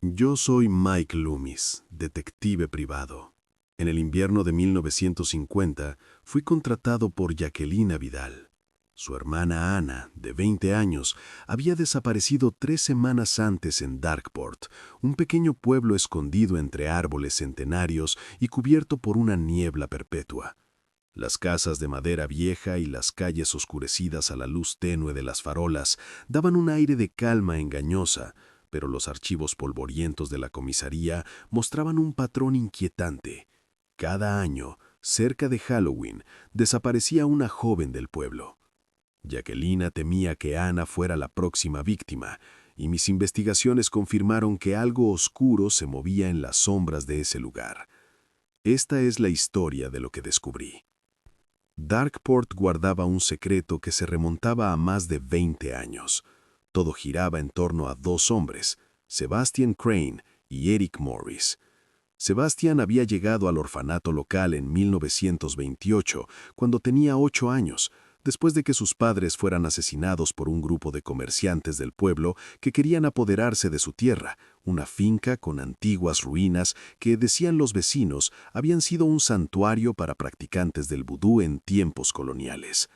Yo soy Mike Loomis, detective privado. En el invierno de 1950 fui contratado por Jacqueline Vidal. Su hermana Ana, de 20 años, había desaparecido 3 semanas antes en Darkport, un pequeño pueblo escondido entre árboles centenarios y cubierto por una niebla perpetua. Las casas de madera vieja y las calles oscurecidas a la luz tenue de las farolas daban un aire de calma engañosa, pero los archivos polvorientos de la comisaría mostraban un patrón inquietante. Cada año, cerca de Halloween, desaparecía una joven del pueblo. Jacqueline temía que Ana fuera la próxima víctima, y mis investigaciones confirmaron que algo oscuro se movía en las sombras de ese lugar. Esta es la historia de lo que descubrí. Darkport guardaba un secreto que se remontaba a más de 20 años. Todo giraba en torno a 2 hombres, Sebastian Crane y Eric Morris. Sebastian había llegado al orfanato local en 1928, cuando tenía 8 años, después de que sus padres fueran asesinados por un grupo de comerciantes del pueblo que querían apoderarse de su tierra, una finca con antiguas ruinas que, decían los vecinos, habían sido un santuario para practicantes del vudú en tiempos coloniales.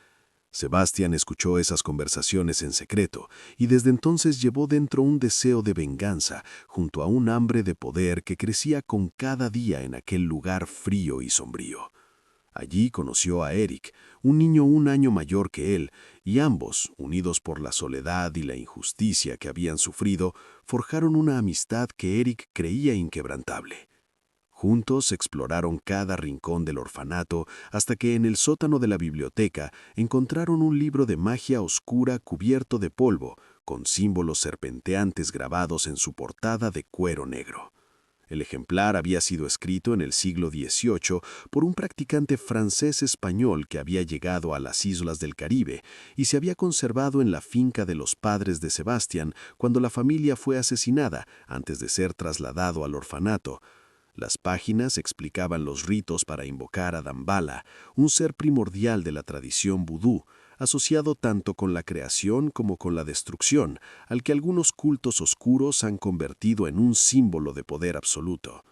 Sebastian escuchó esas conversaciones en secreto y desde entonces llevó dentro un deseo de venganza junto a un hambre de poder que crecía con cada día en aquel lugar frío y sombrío. Allí conoció a Eric, un niño un año mayor que él, y ambos, unidos por la soledad y la injusticia que habían sufrido, forjaron una amistad que Eric creía inquebrantable. Juntos exploraron cada rincón del orfanato hasta que en el sótano de la biblioteca encontraron un libro de magia oscura cubierto de polvo, con símbolos serpenteantes grabados en su portada de cuero negro. El ejemplar había sido escrito en el siglo XVIII por un practicante francés-español que había llegado a las islas del Caribe y se había conservado en la finca de los padres de Sebastián cuando la familia fue asesinada antes de ser trasladado al orfanato. Las páginas explicaban los ritos para invocar a Damballa, un ser primordial de la tradición vudú, asociado tanto con la creación como con la destrucción, al que algunos cultos oscuros han convertido en un símbolo de poder absoluto.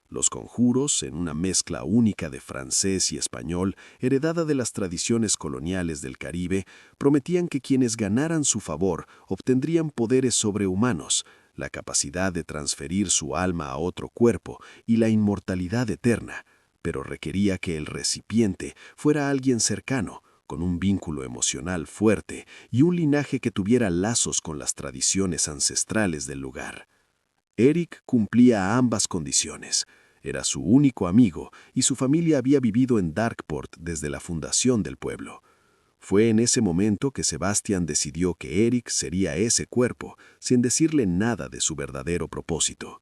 Los conjuros, en una mezcla única de francés y español, heredada de las tradiciones coloniales del Caribe, prometían que quienes ganaran su favor obtendrían poderes sobrehumanos, la capacidad de transferir su alma a otro cuerpo y la inmortalidad eterna, pero requería que el recipiente fuera alguien cercano, con un vínculo emocional fuerte y un linaje que tuviera lazos con las tradiciones ancestrales del lugar. Eric cumplía ambas condiciones. Era su único amigo y su familia había vivido en Darkport desde la fundación del pueblo. Fue en ese momento que Sebastian decidió que Eric sería ese cuerpo, sin decirle nada de su verdadero propósito.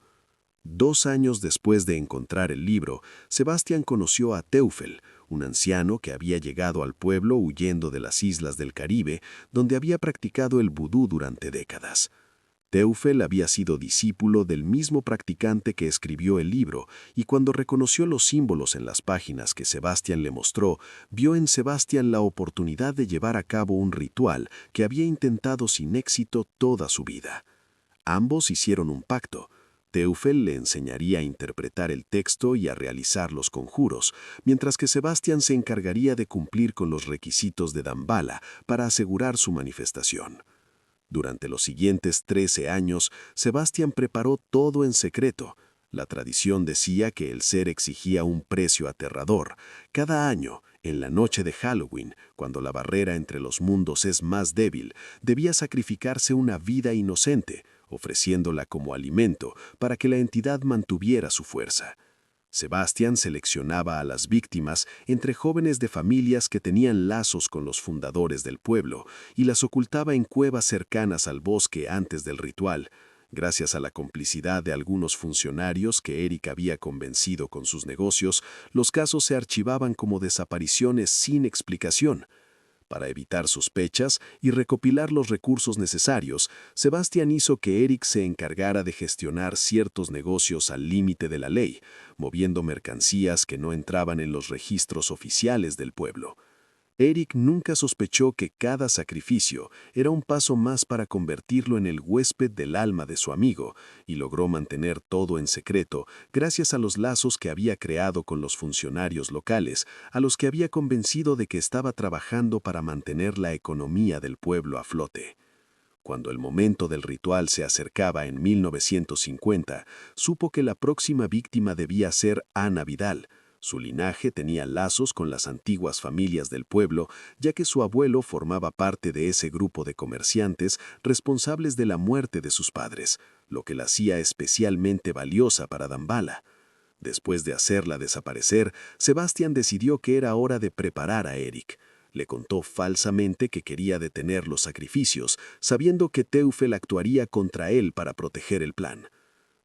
2 años después de encontrar el libro, Sebastian conoció a Teufel, un anciano que había llegado al pueblo huyendo de las islas del Caribe, donde había practicado el vudú durante décadas. Teufel había sido discípulo del mismo practicante que escribió el libro, y cuando reconoció los símbolos en las páginas que Sebastián le mostró, vio en Sebastián la oportunidad de llevar a cabo un ritual que había intentado sin éxito toda su vida. Ambos hicieron un pacto. Teufel le enseñaría a interpretar el texto y a realizar los conjuros, mientras que Sebastián se encargaría de cumplir con los requisitos de Damballa para asegurar su manifestación. Durante los siguientes 13 años, Sebastián preparó todo en secreto. La tradición decía que el ser exigía un precio aterrador. Cada año, en la noche de Halloween, cuando la barrera entre los mundos es más débil, debía sacrificarse una vida inocente, ofreciéndola como alimento para que la entidad mantuviera su fuerza. Sebastián seleccionaba a las víctimas entre jóvenes de familias que tenían lazos con los fundadores del pueblo y las ocultaba en cuevas cercanas al bosque antes del ritual. Gracias a la complicidad de algunos funcionarios que Eric había convencido con sus negocios, los casos se archivaban como desapariciones sin explicación. Para evitar sospechas y recopilar los recursos necesarios, Sebastián hizo que Eric se encargara de gestionar ciertos negocios al límite de la ley, moviendo mercancías que no entraban en los registros oficiales del pueblo. Eric nunca sospechó que cada sacrificio era un paso más para convertirlo en el huésped del alma de su amigo, y logró mantener todo en secreto gracias a los lazos que había creado con los funcionarios locales, a los que había convencido de que estaba trabajando para mantener la economía del pueblo a flote. Cuando el momento del ritual se acercaba en 1950, supo que la próxima víctima debía ser Ana Vidal. Su linaje tenía lazos con las antiguas familias del pueblo, ya que su abuelo formaba parte de ese grupo de comerciantes responsables de la muerte de sus padres, lo que la hacía especialmente valiosa para Dambala. Después de hacerla desaparecer, Sebastián decidió que era hora de preparar a Eric. Le contó falsamente que quería detener los sacrificios, sabiendo que Teufel actuaría contra él para proteger el plan.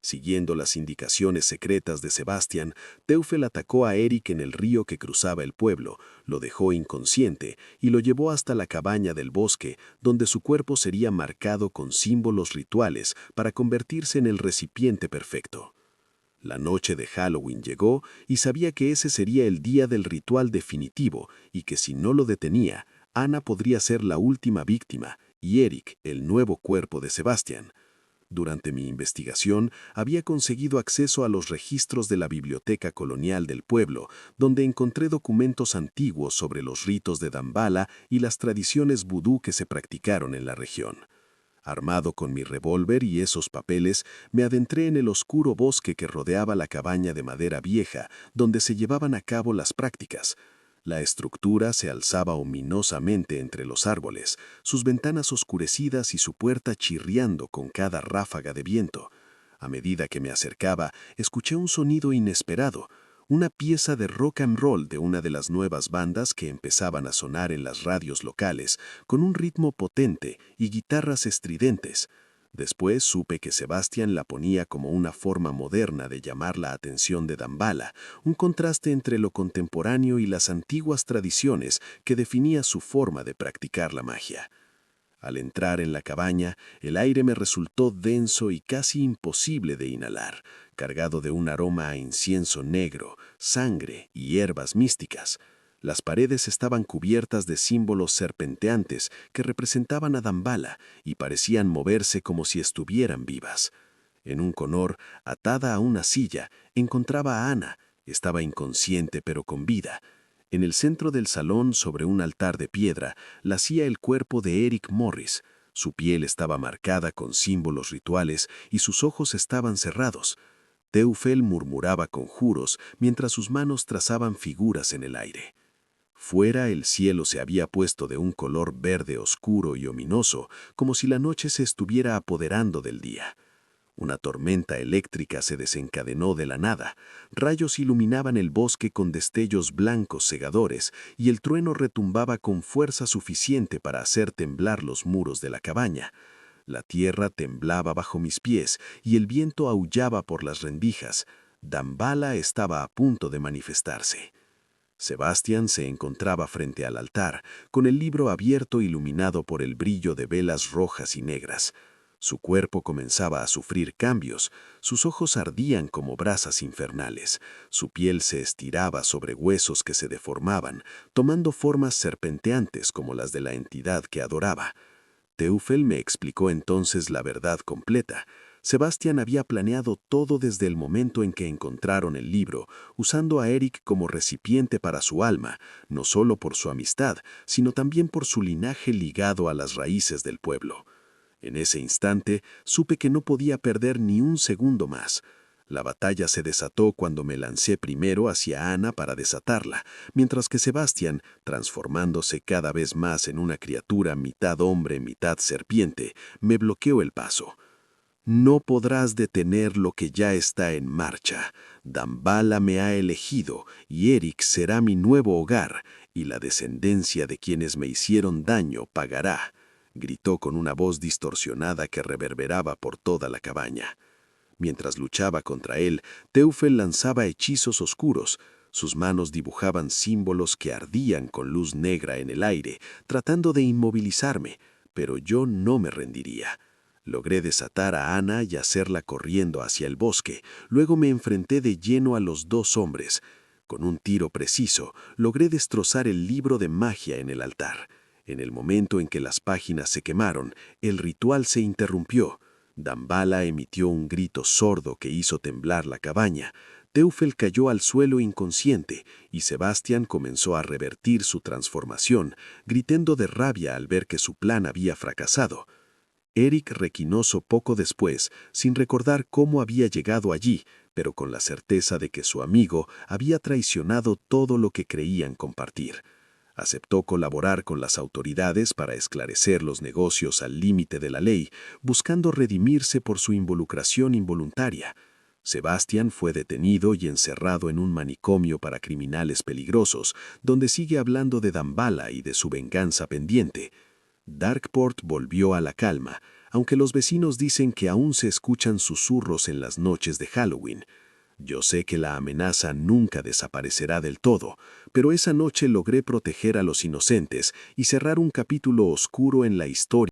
Siguiendo las indicaciones secretas de Sebastián, Teufel atacó a Eric en el río que cruzaba el pueblo, lo dejó inconsciente y lo llevó hasta la cabaña del bosque, donde su cuerpo sería marcado con símbolos rituales para convertirse en el recipiente perfecto. La noche de Halloween llegó y sabía que ese sería el día del ritual definitivo y que si no lo detenía, Ana podría ser la última víctima y Eric el nuevo cuerpo de Sebastián. Durante mi investigación, había conseguido acceso a los registros de la Biblioteca Colonial del pueblo, donde encontré documentos antiguos sobre los ritos de Dambala y las tradiciones vudú que se practicaron en la región. Armado con mi revólver y esos papeles, me adentré en el oscuro bosque que rodeaba la cabaña de madera vieja, donde se llevaban a cabo las prácticas. La estructura se alzaba ominosamente entre los árboles, sus ventanas oscurecidas y su puerta chirriando con cada ráfaga de viento. A medida que me acercaba, escuché un sonido inesperado, una pieza de rock and roll de una de las nuevas bandas que empezaban a sonar en las radios locales, con un ritmo potente y guitarras estridentes. Después supe que Sebastián la ponía como una forma moderna de llamar la atención de Dambala, un contraste entre lo contemporáneo y las antiguas tradiciones que definía su forma de practicar la magia. Al entrar en la cabaña, el aire me resultó denso y casi imposible de inhalar, cargado de un aroma a incienso negro, sangre y hierbas místicas. Las paredes estaban cubiertas de símbolos serpenteantes que representaban a Dambala y parecían moverse como si estuvieran vivas. En un conor, atada a una silla, encontraba a Ana. Estaba inconsciente pero con vida. En el centro del salón, sobre un altar de piedra, yacía el cuerpo de Eric Morris. Su piel estaba marcada con símbolos rituales y sus ojos estaban cerrados. Teufel murmuraba conjuros mientras sus manos trazaban figuras en el aire. Fuera el cielo se había puesto de un color verde oscuro y ominoso, como si la noche se estuviera apoderando del día. Una tormenta eléctrica se desencadenó de la nada. Rayos iluminaban el bosque con destellos blancos cegadores y el trueno retumbaba con fuerza suficiente para hacer temblar los muros de la cabaña. La tierra temblaba bajo mis pies y el viento aullaba por las rendijas. Dambala estaba a punto de manifestarse. Sebastián se encontraba frente al altar, con el libro abierto iluminado por el brillo de velas rojas y negras. Su cuerpo comenzaba a sufrir cambios, sus ojos ardían como brasas infernales, su piel se estiraba sobre huesos que se deformaban, tomando formas serpenteantes como las de la entidad que adoraba. Teufel me explicó entonces la verdad completa. Sebastián había planeado todo desde el momento en que encontraron el libro, usando a Eric como recipiente para su alma, no solo por su amistad, sino también por su linaje ligado a las raíces del pueblo. En ese instante supe que no podía perder ni un segundo más. La batalla se desató cuando me lancé primero hacia Ana para desatarla, mientras que Sebastián, transformándose cada vez más en una criatura mitad hombre, mitad serpiente, me bloqueó el paso. No podrás detener lo que ya está en marcha. Dambala me ha elegido y Eric será mi nuevo hogar, y la descendencia de quienes me hicieron daño pagará, gritó con una voz distorsionada que reverberaba por toda la cabaña. Mientras luchaba contra él, Teufel lanzaba hechizos oscuros. Sus manos dibujaban símbolos que ardían con luz negra en el aire, tratando de inmovilizarme, pero yo no me rendiría. Logré desatar a Ana y hacerla corriendo hacia el bosque. Luego me enfrenté de lleno a los dos hombres. Con un tiro preciso, logré destrozar el libro de magia en el altar. En el momento en que las páginas se quemaron, el ritual se interrumpió. Dambala emitió un grito sordo que hizo temblar la cabaña. Teufel cayó al suelo inconsciente y Sebastián comenzó a revertir su transformación, gritando de rabia al ver que su plan había fracasado. Eric requinoso poco después, sin recordar cómo había llegado allí, pero con la certeza de que su amigo había traicionado todo lo que creían compartir. Aceptó colaborar con las autoridades para esclarecer los negocios al límite de la ley, buscando redimirse por su involucración involuntaria. Sebastián fue detenido y encerrado en un manicomio para criminales peligrosos, donde sigue hablando de Dambala y de su venganza pendiente. Darkport volvió a la calma, aunque los vecinos dicen que aún se escuchan susurros en las noches de Halloween. Yo sé que la amenaza nunca desaparecerá del todo, pero esa noche logré proteger a los inocentes y cerrar un capítulo oscuro en la historia.